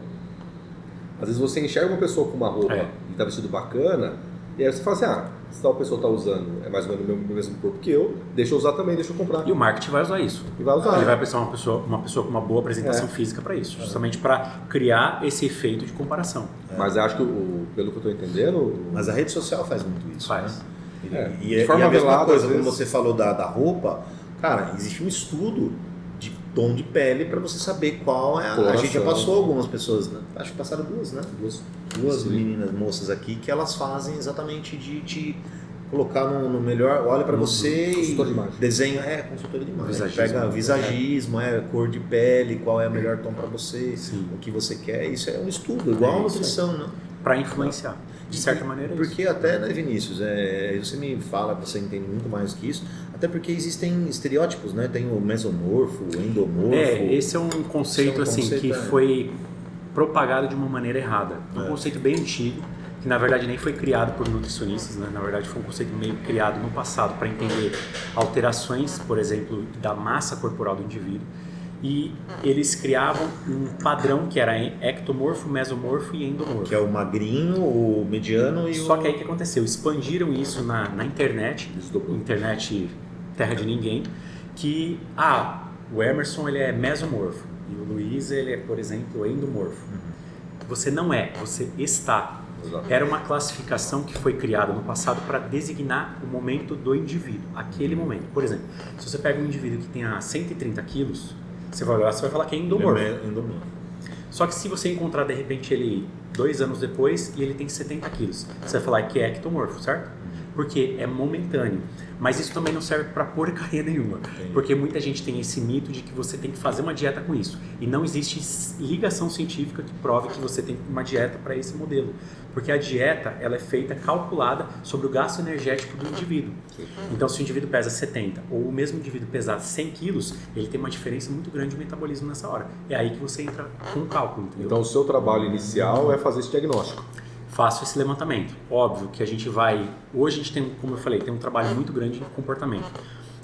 Às vezes você enxerga uma pessoa com uma roupa e está vestido bacana, e aí você fala assim, se tal pessoa está usando, é mais ou menos o mesmo corpo que eu, deixa eu usar também, deixa eu comprar. E o marketing vai usar isso. E vai usar. Ele vai precisar uma pessoa com uma boa apresentação física para isso, justamente para criar esse efeito de comparação. Mas eu acho que, pelo que eu estou entendendo... Mas a rede social faz muito isso. Faz. Né? De E forma a mesma velada, coisa, às como vezes. você falou da roupa, cara, existe um estudo de tom de pele para você saber qual é a gente já passou algumas pessoas, né? Acho que passaram duas, né? Duas meninas, moças aqui, que elas fazem exatamente de te colocar no melhor, olha para você e de imagem. desenha, consultora de imagem. Visagismo. Pega visagismo, cor de pele, qual é o melhor tom para você, o que você quer. Isso é um estudo, igual a nutrição, né? Para influenciar. De certa maneira é isso. Porque até, né, Vinícius, você me fala, você entende muito mais que isso, até porque existem estereótipos, né? Tem o mesomorfo, o endomorfo. Esse é um conceito, que foi propagado de uma maneira errada. É um conceito bem antigo, que na verdade nem foi criado por nutricionistas, né? Na verdade foi um conceito meio criado no passado para entender alterações, por exemplo, da massa corporal do indivíduo. E eles criavam um padrão que era ectomorfo, mesomorfo e endomorfo. Que é o magrinho, o mediano e Só que aí o que aconteceu? Expandiram isso na internet, internet terra de ninguém, que o Emerson ele é mesomorfo e o Luiz ele é, por exemplo, endomorfo. Você não é, você está. Exato. Era uma classificação que foi criada no passado para designar o momento do indivíduo, aquele momento. Por exemplo, se você pega um indivíduo que tenha 130 quilos, você vai olhar, você vai falar que é endomorfo. Só que se você encontrar de repente ele 2 anos depois e ele tem 70 quilos, você vai falar que é ectomorfo, certo? Porque é momentâneo. Mas isso também não serve para porcaria nenhuma. Entendi. Porque muita gente tem esse mito de que você tem que fazer uma dieta com isso. E não existe ligação científica que prove que você tem uma dieta para esse modelo. Porque a dieta ela é feita calculada sobre o gasto energético do indivíduo. Então, se o indivíduo pesa 70 ou o mesmo indivíduo pesar 100 quilos, ele tem uma diferença muito grande de metabolismo nessa hora. É aí que você entra com o cálculo. Entendeu? Então, o seu trabalho inicial é fazer esse diagnóstico. Faço esse levantamento. Óbvio que a gente vai... Hoje a gente tem, como eu falei, tem um trabalho muito grande em comportamento.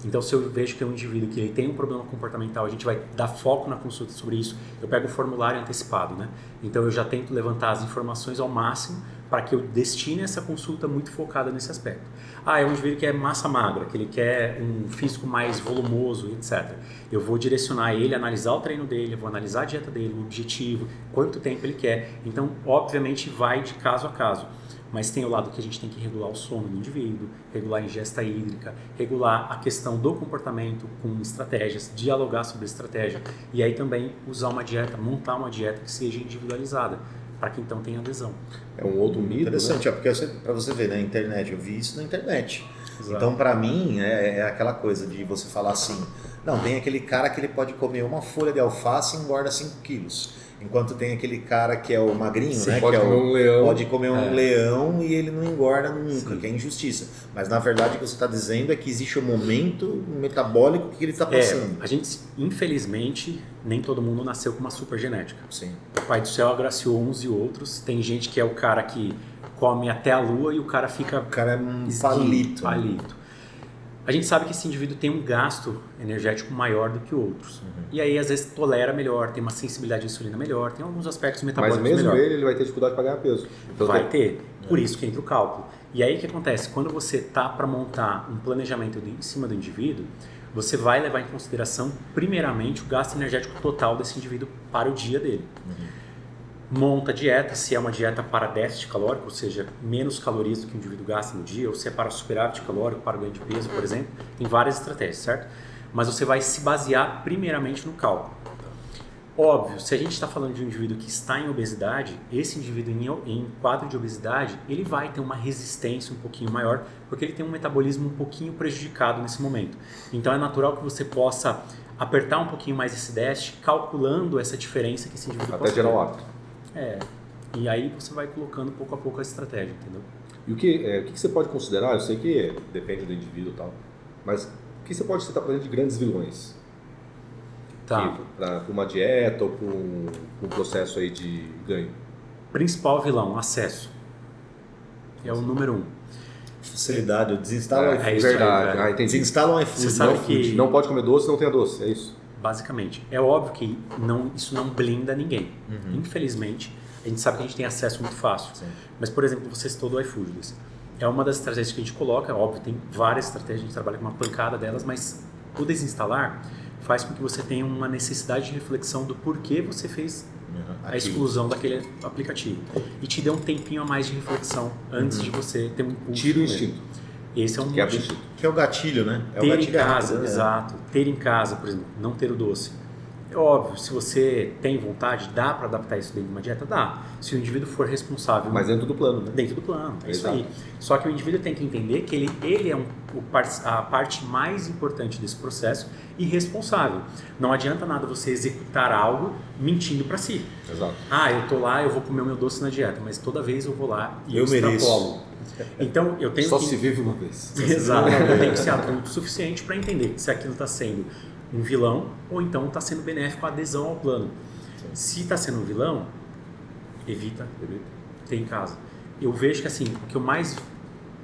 Então, se eu vejo que é um indivíduo que ele tem um problema comportamental, a gente vai dar foco na consulta sobre isso. Eu pego o formulário antecipado, né? Então, eu já tento levantar as informações ao máximo para que eu destine essa consulta muito focada nesse aspecto. É um indivíduo que é massa magra, que ele quer um físico mais volumoso, etc. Eu vou direcionar ele, analisar o treino dele, eu vou analisar a dieta dele, o objetivo, quanto tempo ele quer. Então, obviamente, vai de caso a caso. Mas tem o lado que a gente tem que regular o sono do indivíduo, regular a ingesta hídrica, regular a questão do comportamento com estratégias, dialogar sobre a estratégia e aí também usar uma dieta, montar uma dieta que seja individualizada, para que então tenha adesão. É um outro mito, interessante, né? Porque para você ver na internet, eu vi isso na internet. Exato. Então, para mim, é aquela coisa de você falar assim, não, tem aquele cara que ele pode comer uma folha de alface e engorda 5 quilos. Enquanto tem aquele cara que é o magrinho, né? Pode que comer um leão. Pode comer um leão e ele não engorda nunca, que é injustiça. Mas na verdade o que você está dizendo é que existe um momento metabólico que ele está passando. A gente, infelizmente, nem todo mundo nasceu com uma super genética. Sim. O Pai do Céu agraciou uns e outros. Tem gente que é o cara que come até a lua e o cara fica... O cara é um palito. A gente sabe que esse indivíduo tem um gasto energético maior do que outros. E aí, às vezes, tolera melhor, tem uma sensibilidade à insulina melhor, tem alguns aspectos metabólicos melhor. Mas mesmo ele vai ter dificuldade para ganhar peso. Então, vai ter. Por isso que entra o cálculo. E aí, o que acontece? Quando você tá para montar um planejamento em cima do indivíduo, você vai levar em consideração, primeiramente, o gasto energético total desse indivíduo para o dia dele. Monta a dieta, se é uma dieta para déficit calórico, ou seja, menos calorias do que o indivíduo gasta no dia, ou se é para superávit calórico, para ganho de peso, por exemplo, tem várias estratégias, certo? Mas você vai se basear primeiramente no cálculo. Óbvio, se a gente está falando de um indivíduo que está em obesidade, esse indivíduo em quadro de obesidade, ele vai ter uma resistência um pouquinho maior, porque ele tem um metabolismo um pouquinho prejudicado nesse momento. Então é natural que você possa apertar um pouquinho mais esse déficit, calculando essa diferença que esse indivíduo até gerar o hábito. E aí você vai colocando pouco a pouco a estratégia, entendeu? E o que você pode considerar, eu sei que depende do indivíduo e tal, mas o que você pode citar para gente de grandes vilões? Tá. Para uma dieta ou para um processo aí de ganho? Principal vilão, acesso. É o número 1. Facilidade, eu desinstalo o iFood. É isso aí, verdade. velho. Entendi. Desinstala o iFood. Você sabe não que- Não pode comer doce, não tenha doce, é isso? Basicamente. É óbvio que isso não blinda ninguém. Infelizmente, a gente sabe que a gente tem acesso muito fácil. Sim. Mas, por exemplo, você citou do iFood, Luiz. É uma das estratégias que a gente coloca, óbvio, tem várias estratégias, a gente trabalha com uma pancada delas, mas o desinstalar faz com que você tenha uma necessidade de reflexão do porquê você fez a exclusão daquele aplicativo. E te dê um tempinho a mais de reflexão antes de você ter um impulso. Tira o nele. instinto. Esse é um Que é motivo. instinto. Que é o gatilho, né? É o Ter em gatilho casa, rápido, né? exato. Ter em casa, por exemplo, não ter o doce. É óbvio, se você tem vontade, dá para adaptar isso dentro de uma dieta? Dá. Se o indivíduo for responsável. Mas dentro do plano, né? Dentro do plano, é isso Exato. aí. Só que o indivíduo tem que entender que ele é a parte mais importante desse processo e responsável. Não adianta nada você executar algo mentindo para si. Exato. Ah, eu tô lá, eu vou comer o meu doce na dieta, mas toda vez eu vou lá e Eu extrapolo. mereço. Então eu tenho Só que... se vive uma vez. Exato. Eu tenho que ser adulto o suficiente para entender se aquilo está sendo um vilão ou então está sendo benéfico a adesão ao plano. Se está sendo um vilão, evita ter em casa. Eu vejo que assim, o que eu mais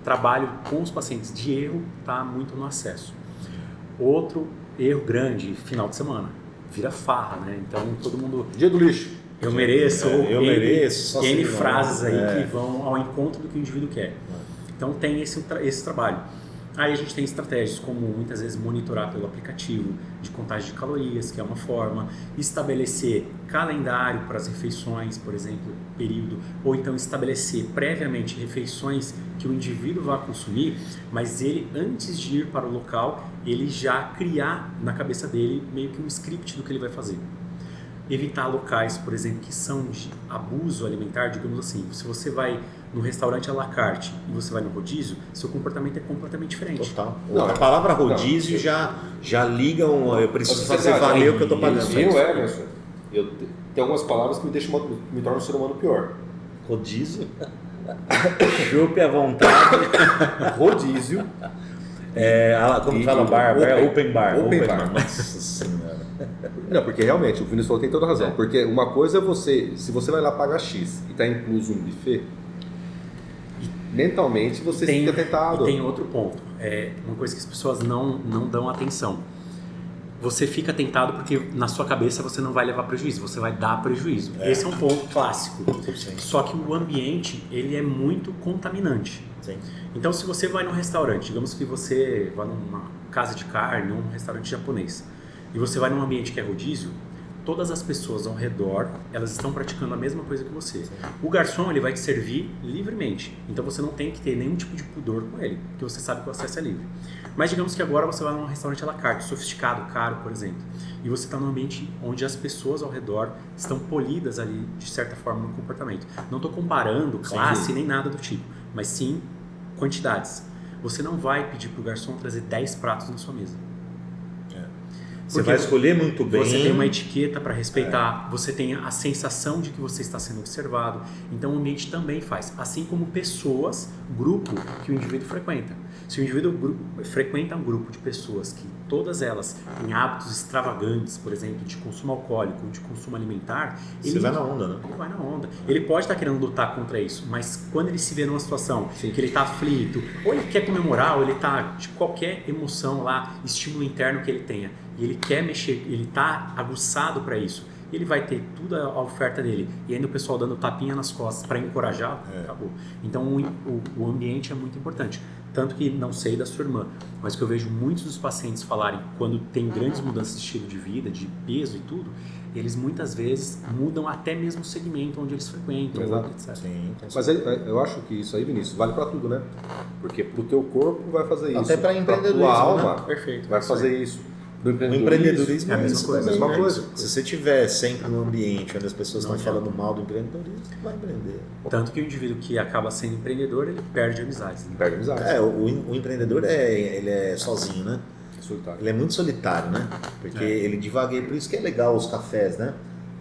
trabalho com os pacientes de erro está muito no acesso. Outro erro grande, final de semana. Vira farra, né? Então todo mundo... Dia do lixo. Eu mereço, eu ou mereço, só N se não. frases aí que vão ao encontro do que o indivíduo quer. Então tem esse trabalho. Aí a gente tem estratégias como muitas vezes monitorar pelo aplicativo de contagem de calorias, que é uma forma, estabelecer calendário para as refeições, por exemplo, período, ou então estabelecer previamente refeições que o indivíduo vai consumir, mas ele, antes de ir para o local, ele já criar na cabeça dele meio que um script do que ele vai fazer. Evitar locais, por exemplo, que são de abuso alimentar, digamos assim. Se você vai no restaurante à la carte e você vai no rodízio, seu comportamento é completamente diferente. Total. Não, A palavra rodízio já liga eu preciso fazer valer o que eu tô pagando. Eu, Emerson, tem algumas palavras que me tornam um ser humano pior. Rodízio? Chupe à vontade. Rodízio. Como fala bar? Open bar. Open bar. Nossa senhora. Não, porque realmente, o Vinícius falou tem toda razão. Porque uma coisa é se você vai lá pagar X e está incluso um buffet, mentalmente você fica tentado. E tem outro ponto, uma coisa que as pessoas não dão atenção. Você fica tentado porque na sua cabeça você não vai levar prejuízo, você vai dar prejuízo. Esse é um ponto clássico. Sim. Só que o ambiente, ele é muito contaminante. Sim. Então, se você vai num restaurante, digamos que você vai numa casa de carne ou um restaurante japonês, e você vai num ambiente que é rodízio, todas as pessoas ao redor, elas estão praticando a mesma coisa que você. O garçom, ele vai te servir livremente, então você não tem que ter nenhum tipo de pudor com ele, porque você sabe que o acesso é livre. Mas digamos que agora você vai num restaurante à la carte, sofisticado, caro, por exemplo, e você está num ambiente onde as pessoas ao redor estão polidas ali, de certa forma, no comportamento. Não estou comparando classe nem nada do tipo, mas sim quantidades. Você não vai pedir para o garçom trazer 10 pratos na sua mesa. Você vai escolher muito bem. Você tem uma etiqueta para respeitar, você tem a sensação de que você está sendo observado. Então o ambiente também faz. Assim como pessoas, grupo que o indivíduo frequenta. Se o indivíduo frequenta um grupo de pessoas que todas elas têm hábitos extravagantes, por exemplo, de consumo alcoólico, de consumo alimentar, Você vai na onda, né? Ele vai na onda. Ele pode estar querendo lutar contra isso, mas quando ele se vê numa situação que ele está aflito, ou ele quer comemorar, ou ele está de qualquer emoção lá, estímulo interno que ele tenha, e ele quer mexer, ele está aguçado para isso, ele vai ter toda a oferta dele, e ainda o pessoal dando tapinha nas costas para encorajar, acabou. Então o ambiente é muito importante. Tanto que, não sei da sua irmã, mas que eu vejo muitos dos pacientes falarem quando tem grandes mudanças de estilo de vida, de peso e tudo, eles muitas vezes mudam até mesmo o segmento onde eles frequentam, etc. Sim, mas eu acho que isso aí, Vinícius, vale para tudo, né? Porque pro teu corpo vai fazer isso. Até para empreendedorismo, tua alma, né? Perfeito. vai fazer isso. O empreendedorismo é a mesma isso coisa. também, Mesma né? coisa. Se você estiver sempre num ambiente onde as pessoas Não estão adianta. falando mal do empreendedorismo, você vai empreender. Tanto que o indivíduo que acaba sendo empreendedor, ele perde amizades. Né? Perde amizade. O empreendedor ele é sozinho, né? Solitário. Ele é muito solitário, né? Porque ele divagueia, por isso que é legal os cafés, né?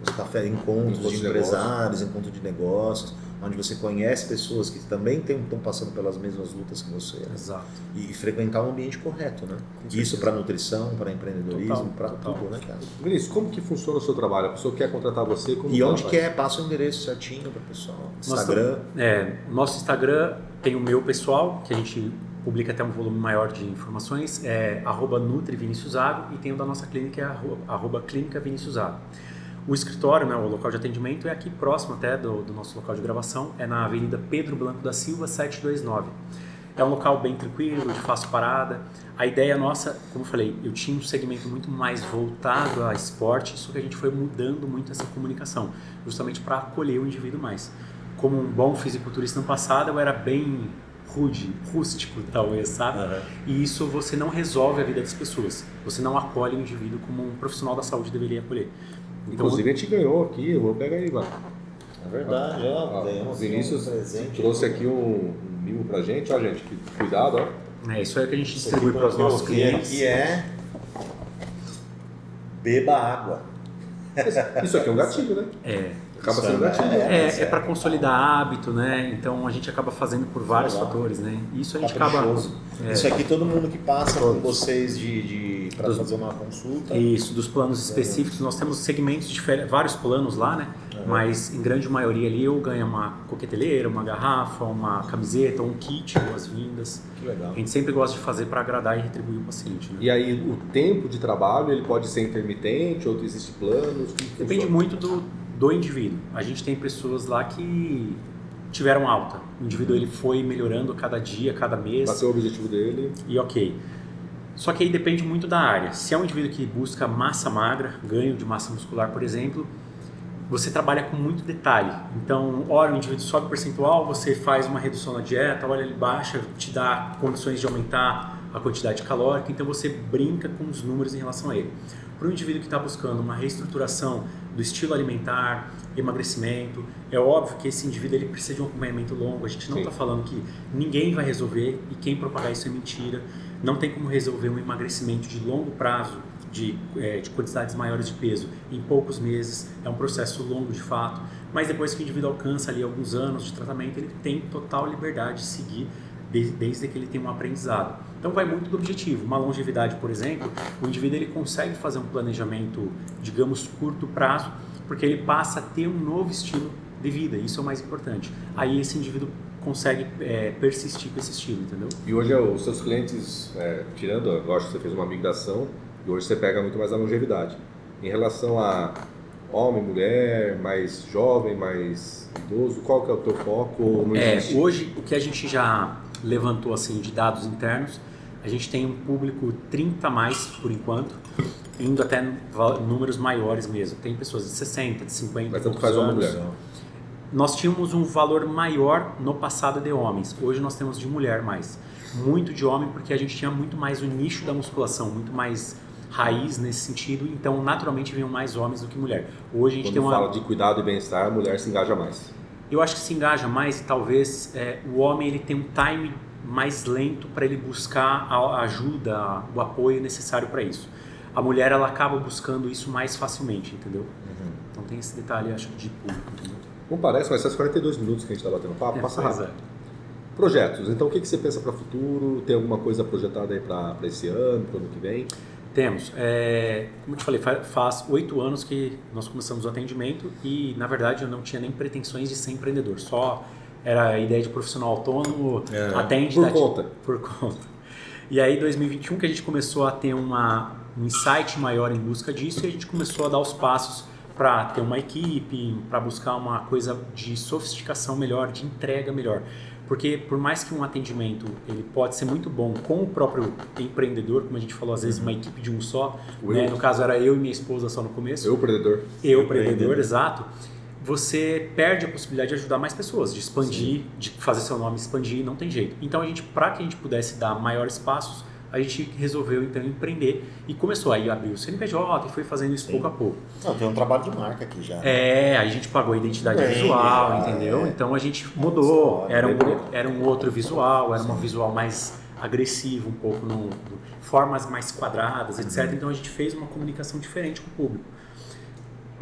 os cafés, encontros de empresários, encontros de negócios, onde você conhece pessoas que também estão passando pelas mesmas lutas que você. Né? Exato. E frequentar um ambiente correto, né? Isso para nutrição, para empreendedorismo, para tudo, né, cara? Vinícius, como que funciona o seu trabalho? A pessoa quer contratar você? Como e onde quer, passa o endereço certinho para o pessoal. Instagram. Nosso Instagram tem o meu pessoal, que a gente publica até um volume maior de informações, é @NutriViniciusZago, e tem o da nossa clínica, que é @ClínicaViniciusZago. O escritório, né, o local de atendimento, é aqui próximo até do nosso local de gravação, é na Avenida Pedro Blanco da Silva, 729. É um local bem tranquilo, de fácil parada. A ideia nossa, como eu falei, eu tinha um segmento muito mais voltado a esporte, só que a gente foi mudando muito essa comunicação, justamente para acolher o indivíduo mais. Como um bom fisiculturista no passado, eu era bem rústico, talvez, sabe? E isso você não resolve a vida das pessoas. Você não acolhe o indivíduo como um profissional da saúde deveria acolher. Então, inclusive a gente ganhou aqui, eu vou pegar aí, mano. É verdade, O Vinícius trouxe aqui um mimo pra gente, ó, gente, que cuidado, ó. Isso é o que a gente distribui para os nossos clientes. Que é beba água. Isso aqui é um gatilho, né? Acaba sendo gatilho. É para consolidar hábito, né? Então a gente acaba fazendo por vários fatores, né? Isso a gente acaba. Isso aqui todo mundo que passa com vocês para fazer uma consulta. Isso, dos planos específicos, nós temos segmentos diferentes, vários planos lá, né? Mas em grande maioria ali eu ganho uma coqueteleira, uma garrafa, uma camiseta, um kit, boas-vindas. Que legal. A gente sempre gosta de fazer para agradar e retribuir o paciente. Né? E aí o tempo de trabalho ele pode ser intermitente, ou existe planos? Depende muito do indivíduo. A gente tem pessoas lá que tiveram alta. O indivíduo ele foi melhorando cada dia, cada mês. Bateu o objetivo dele. E ok. Só que aí depende muito da área. Se é um indivíduo que busca massa magra, ganho de massa muscular, por exemplo, você trabalha com muito detalhe. Então, olha, o indivíduo sobe o percentual, você faz uma redução na dieta, olha, ele baixa, te dá condições de aumentar a quantidade calórica, então você brinca com os números em relação a ele. Para o indivíduo que está buscando uma reestruturação do estilo alimentar, emagrecimento, é óbvio que esse indivíduo ele precisa de um acompanhamento longo. A gente não está falando que ninguém vai resolver, e quem propagar isso é mentira. Não tem como resolver um emagrecimento de longo prazo, de quantidades maiores de peso em poucos meses. É um processo longo de fato, mas depois que o indivíduo alcança ali alguns anos de tratamento, ele tem total liberdade de seguir desde que ele tenha um aprendizado. Então vai muito do objetivo. Uma longevidade, por exemplo, o indivíduo ele consegue fazer um planejamento, digamos, curto prazo, porque ele passa a ter um novo estilo de vida, isso é o mais importante. Aí esse indivíduo consegue persistir com esse estilo, entendeu? E hoje os seus clientes, tirando, eu acho que você fez uma migração, e hoje você pega muito mais a longevidade. Em relação a homem, mulher, mais jovem, mais idoso, qual que é o teu foco? Hoje, o que a gente já levantou assim de dados internos, a gente tem um público 30 mais por enquanto, indo até números maiores mesmo. Tem pessoas de 60, de 50, mas tanto faz homem e mulher. Nós tínhamos um valor maior no passado de homens, hoje nós temos de mulher mais. Muito de homem porque a gente tinha muito mais o nicho da musculação, muito mais raiz nesse sentido, então naturalmente vinham mais homens do que mulher. Hoje a gente Quando fala de cuidado e bem-estar, a mulher se engaja mais. Eu acho que se engaja mais e talvez o homem ele tem um time mais lento para ele buscar a ajuda, o apoio necessário para isso. A mulher ela acaba buscando isso mais facilmente, entendeu? Então tem esse detalhe, acho, de público, entendeu? Não parece, mas esses 42 minutos que a gente está batendo papo, passa rápido. Projetos, então o que você pensa para o futuro? Tem alguma coisa projetada aí para esse ano, para o ano que vem? Temos. Como eu te falei, faz 8 anos que nós começamos o atendimento e, na verdade, eu não tinha nem pretensões de ser empreendedor. Só era a ideia de profissional autônomo, atende... Por conta. E aí, em 2021, que a gente começou a ter um insight maior em busca disso e a gente começou a dar os passos para ter uma equipe, para buscar uma coisa de sofisticação melhor, de entrega melhor. Porque por mais que um atendimento ele pode ser muito bom com o próprio empreendedor, como a gente falou, às vezes uma equipe de um só, né? No caso era eu e minha esposa só no começo. Eu empreendedor, exato. Você perde a possibilidade de ajudar mais pessoas, de expandir, de fazer seu nome expandir, não tem jeito. Então para que a gente pudesse dar maiores passos, a gente resolveu então empreender e começou aí a abrir o CNPJ e foi fazendo isso pouco a pouco. Não, tem um trabalho de marca aqui já. Aí a gente pagou a identidade visual, entendeu? Então a gente mudou, era um outro visual, era um visual mais agressivo um pouco, formas mais quadradas, etc. Então a gente fez uma comunicação diferente com o público.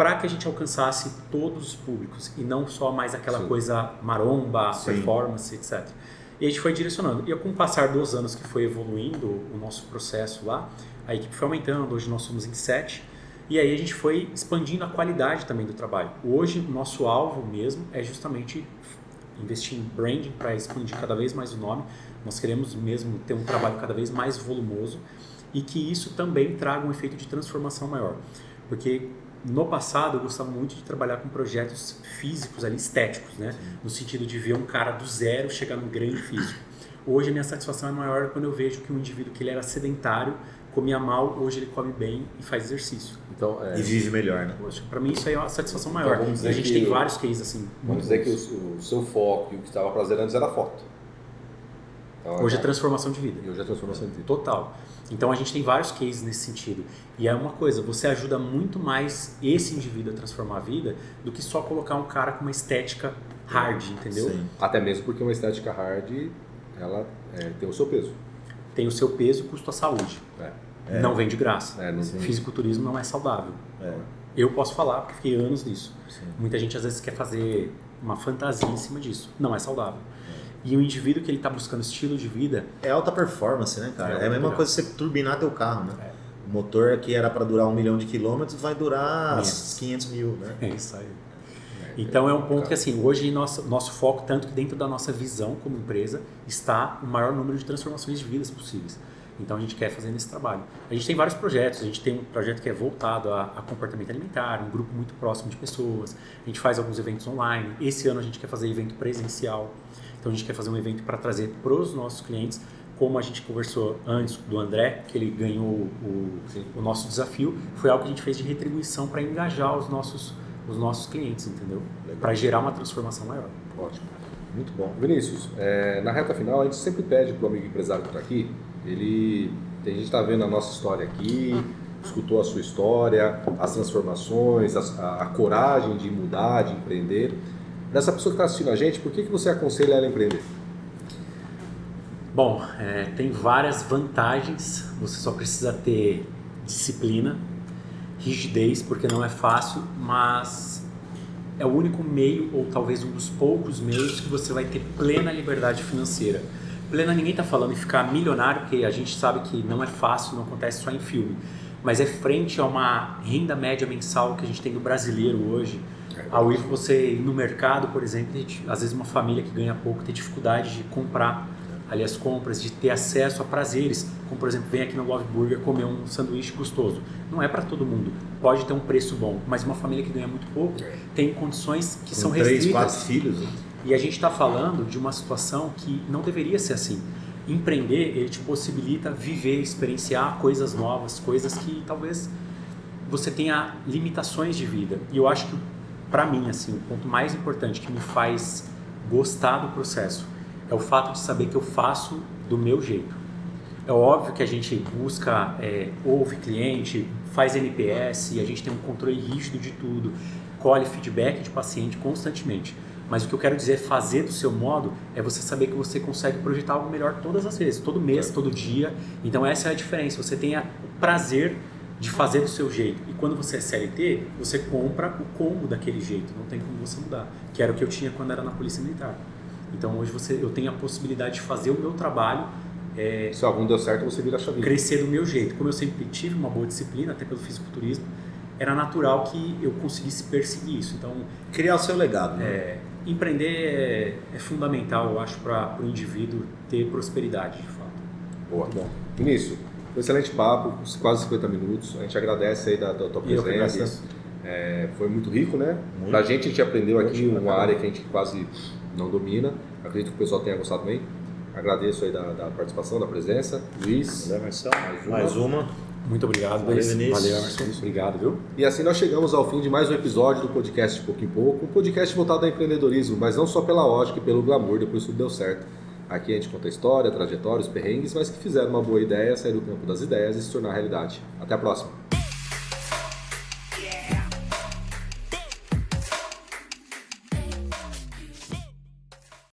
para que a gente alcançasse todos os públicos e não só mais aquela coisa maromba, performance, etc. E a gente foi direcionando. E com o passar dos anos que foi evoluindo o nosso processo lá, a equipe foi aumentando, hoje nós somos em 7, e aí a gente foi expandindo a qualidade também do trabalho. Hoje, o nosso alvo mesmo é justamente investir em branding para expandir cada vez mais o nome. Nós queremos mesmo ter um trabalho cada vez mais volumoso e que isso também traga um efeito de transformação maior. Porque no passado eu gostava muito de trabalhar com projetos físicos ali, estéticos, né? No sentido de ver um cara do zero chegar num grande físico. Hoje a minha satisfação é maior quando eu vejo que um indivíduo que ele era sedentário, comia mal, hoje ele come bem e faz exercício. Então, e vive melhor, né? Para mim isso aí é uma satisfação maior. Então, e a gente tem vários cases assim. Vamos dizer que o seu foco e o que estava prazer antes era a foto. Então, hoje é transformação de vida. E hoje é transformação de vida. Total. Então a gente tem vários cases nesse sentido. E é uma coisa, você ajuda muito mais esse indivíduo a transformar a vida do que só colocar um cara com uma estética hard, entendeu? Sim. Até mesmo porque uma estética hard, ela tem o seu peso. Tem o seu peso e custo à saúde. Não vem de graça. Fisiculturismo não é saudável. Eu posso falar porque fiquei anos nisso. Sim. Muita gente às vezes quer fazer uma fantasia em cima disso. Não é saudável. E o indivíduo que ele está buscando estilo de vida... É alta performance, né, cara? É a mesma coisa que você turbinar teu carro, né? O motor que era para durar 1 milhão de quilômetros vai durar 500 mil, né? É isso aí. Então é um ponto que assim, hoje nosso foco, tanto que dentro da nossa visão como empresa, está o maior número de transformações de vidas possíveis. Então a gente quer fazer nesse trabalho. A gente tem vários projetos, a gente tem um projeto que é voltado a comportamento alimentar, um grupo muito próximo de pessoas, a gente faz alguns eventos online, esse ano a gente quer fazer evento presencial, então a gente quer fazer um evento para trazer para os nossos clientes, como a gente conversou antes do André, que ele ganhou o nosso desafio, foi algo que a gente fez de retribuição para engajar os nossos clientes, entendeu? Para gerar uma transformação maior. Ótimo. Muito bom. Vinícius, na reta final a gente sempre pede para o amigo empresário que está aqui, a gente está vendo a nossa história aqui, escutou a sua história, as transformações, a coragem de mudar, de empreender. Dessa pessoa que está assistindo a gente, por que você aconselha ela a empreender? Bom, tem várias vantagens, você só precisa ter disciplina, rigidez, porque não é fácil, mas é o único meio, ou talvez um dos poucos meios, que você vai ter plena liberdade financeira. Plena, ninguém está falando em ficar milionário, porque a gente sabe que não é fácil, não acontece só em filme, mas é frente a uma renda média mensal que a gente tem do brasileiro hoje. Ao ir você ir no mercado, por exemplo, às vezes uma família que ganha pouco tem dificuldade de comprar ali as compras, de ter acesso a prazeres, como por exemplo, vem aqui no Love Burger comer um sanduíche gostoso. Não é para todo mundo, pode ter um preço bom, mas uma família que ganha muito pouco tem condições que são restritas. 3, 4 filhos. E a gente está falando de uma situação que não deveria ser assim. Empreender, ele te possibilita viver, experienciar coisas novas, coisas que talvez você tenha limitações de vida. E eu acho que, para mim, assim, o ponto mais importante que me faz gostar do processo é o fato de saber que eu faço do meu jeito. É óbvio que a gente busca, ouve cliente, faz NPS, e a gente tem um controle rígido de tudo, colhe feedback de paciente constantemente. Mas o que eu quero dizer, fazer do seu modo, é você saber que você consegue projetar algo melhor todas as vezes, todo mês, todo dia. Então essa é a diferença, você tem o prazer de fazer do seu jeito. E quando você é CLT, você compra o combo daquele jeito, não tem como você mudar. Que era o que eu tinha quando era na Polícia Militar. Então hoje eu tenho a possibilidade de fazer o meu trabalho. Se algum deu certo, você vira a chavinha. Crescer do meu jeito. Como eu sempre tive uma boa disciplina, até pelo fisiculturismo, era natural que eu conseguisse perseguir isso. Então, criar o seu legado. Né? Empreender é fundamental, eu acho, para o indivíduo ter prosperidade, de fato. Boa. Muito bom. Vinícius, um excelente papo, quase 50 minutos. A gente agradece aí da tua presença. Foi muito rico, né? Muito. Pra gente, a gente aprendeu aqui uma área que a gente quase não domina. Acredito que o pessoal tenha gostado bem. Agradeço aí da participação, da presença. Luiz. Valeu, Marcelo. Mais uma. Muito obrigado, Luiz. Valeu, Emerson. Obrigado, viu? E assim nós chegamos ao fim de mais um episódio do podcast De Pouco em Pouco. Um podcast voltado ao empreendedorismo, mas não só pela ótica e pelo glamour, depois tudo deu certo. Aqui a gente conta a história, trajetória, os perrengues, mas que fizeram uma boa ideia, sair do campo das ideias e se tornar realidade. Até a próxima.